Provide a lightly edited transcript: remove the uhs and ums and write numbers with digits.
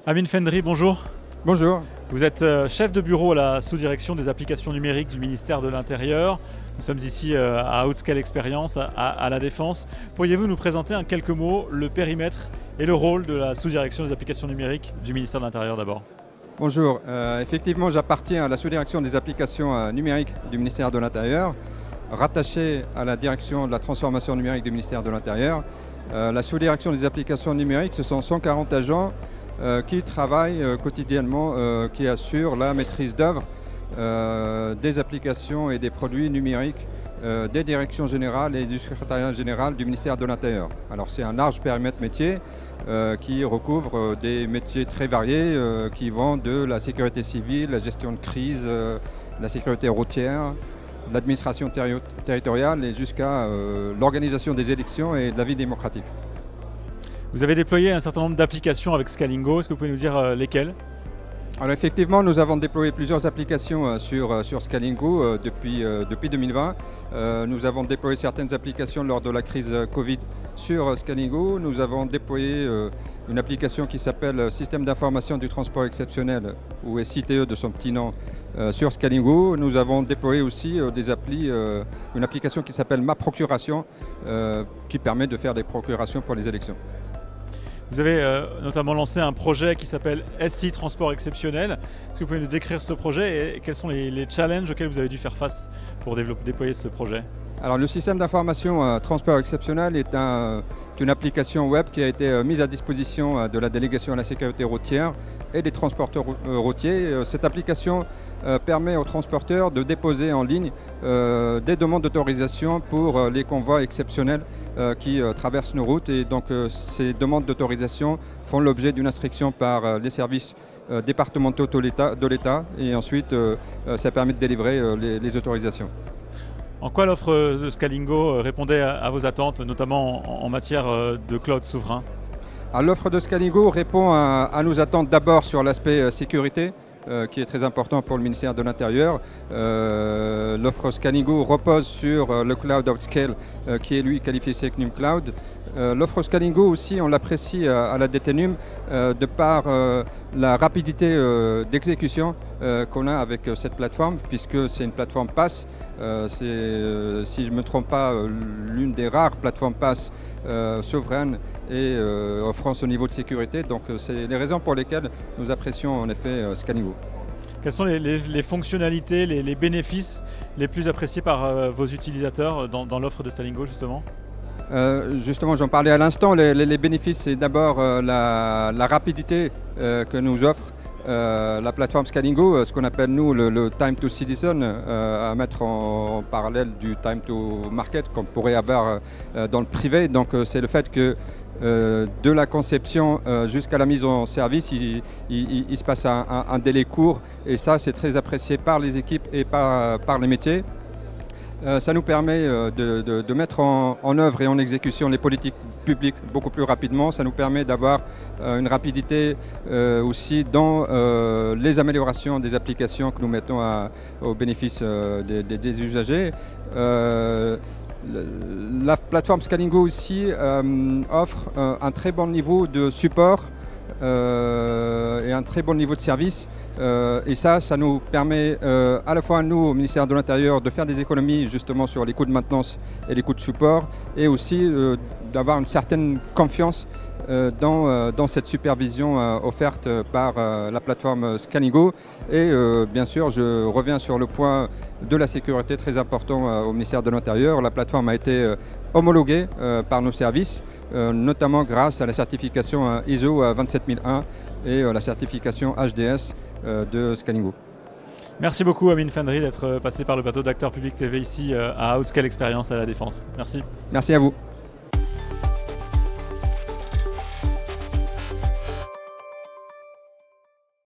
Amin Fendry, bonjour. Bonjour. Vous êtes chef de bureau à la sous-direction des applications numériques du ministère de l'Intérieur. Nous sommes ici à Outscale Experience, à La Défense. Pourriez-vous nous présenter en quelques mots le périmètre et le rôle de la sous-direction des applications numériques du ministère de l'Intérieur d'abord? Bonjour. Effectivement, j'appartiens à la sous-direction des applications numériques du ministère de l'Intérieur, rattaché à la direction de la transformation numérique du ministère de l'Intérieur. La sous-direction des applications numériques, ce sont 140 agents qui travaillent quotidiennement, qui assurent la maîtrise d'œuvre des applications et des produits numériques des directions générales et du secrétariat général du ministère de l'Intérieur. Alors c'est un large périmètre métier qui recouvre des métiers très variés qui vont de la sécurité civile, la gestion de crise, la sécurité routière, l'administration territoriale et jusqu'à l'organisation des élections et de la vie démocratique. Vous avez déployé un certain nombre d'applications avec Scalingo. Est-ce que vous pouvez nous dire lesquelles? Alors effectivement, nous avons déployé plusieurs applications sur Scalingo depuis 2020. Nous avons déployé certaines applications lors de la crise Covid sur Scalingo. Nous avons déployé une application qui s'appelle Système d'information du transport exceptionnel, ou SITE de son petit nom, sur Scalingo. Nous avons déployé aussi une application qui s'appelle Ma Procuration, qui permet de faire des procurations pour les élections. Vous avez notamment lancé un projet qui s'appelle SI Transport Exceptionnel. Est-ce que vous pouvez nous décrire ce projet et quels sont les challenges auxquels vous avez dû faire face pour déployer ce projet? Alors le système d'information transport exceptionnel est une application web qui a été mise à disposition de la délégation à la sécurité routière et des transporteurs routiers. Cette application permet aux transporteurs de déposer en ligne des demandes d'autorisation pour les convois exceptionnels qui traversent nos routes. Et donc ces demandes d'autorisation font l'objet d'une instruction par les services départementaux de l'État et ensuite ça permet de délivrer les autorisations. En quoi l'offre de Scalingo répondait à vos attentes, notamment en matière de cloud souverain? L'offre de Scalingo répond à nos attentes d'abord sur l'aspect sécurité, qui est très important pour le ministère de l'Intérieur. L'offre Scalingo repose sur le cloud Outscale, qui est lui qualifié Secnum Cloud. L'offre Scalingo aussi, on l'apprécie à la DTNUM de par la rapidité d'exécution qu'on a avec cette plateforme, puisque c'est une plateforme PaaS. C'est, si je ne me trompe pas, l'une des rares plateformes PaaS souveraines et offrant ce niveau de sécurité. Donc c'est les raisons pour lesquelles nous apprécions en effet Scalingo. Quelles sont les fonctionnalités, les bénéfices les plus appréciés par vos utilisateurs dans l'offre de Scalingo justement? Justement, j'en parlais à l'instant, les bénéfices, c'est d'abord la rapidité que nous offre la plateforme Scalingo, ce qu'on appelle nous le time to citizen, à mettre en parallèle du time to market qu'on pourrait avoir dans le privé. Donc c'est le fait que de la conception jusqu'à la mise en service, il se passe un délai court, et ça c'est très apprécié par les équipes et par les métiers. Ça nous permet de mettre en œuvre et en exécution les politiques publiques beaucoup plus rapidement. Ça nous permet d'avoir une rapidité aussi dans les améliorations des applications que nous mettons au bénéfice des usagers. La plateforme Scalingo aussi offre un très bon niveau de support et un très bon niveau de service, et ça nous permet à la fois nous au ministère de l'Intérieur de faire des économies justement sur les coûts de maintenance et les coûts de support, et aussi d'avoir une certaine confiance dans cette supervision offerte par la plateforme Scalingo. Et bien sûr, je reviens sur le point de la sécurité très important au ministère de l'Intérieur. La plateforme a été homologuée par nos services, notamment grâce à la certification ISO 27001 et la certification HDS de Scalingo. Merci beaucoup Amin Fendry d'être passé par le plateau d'Acteurs Publics TV ici à Outscale Experience à La Défense. Merci. Merci à vous.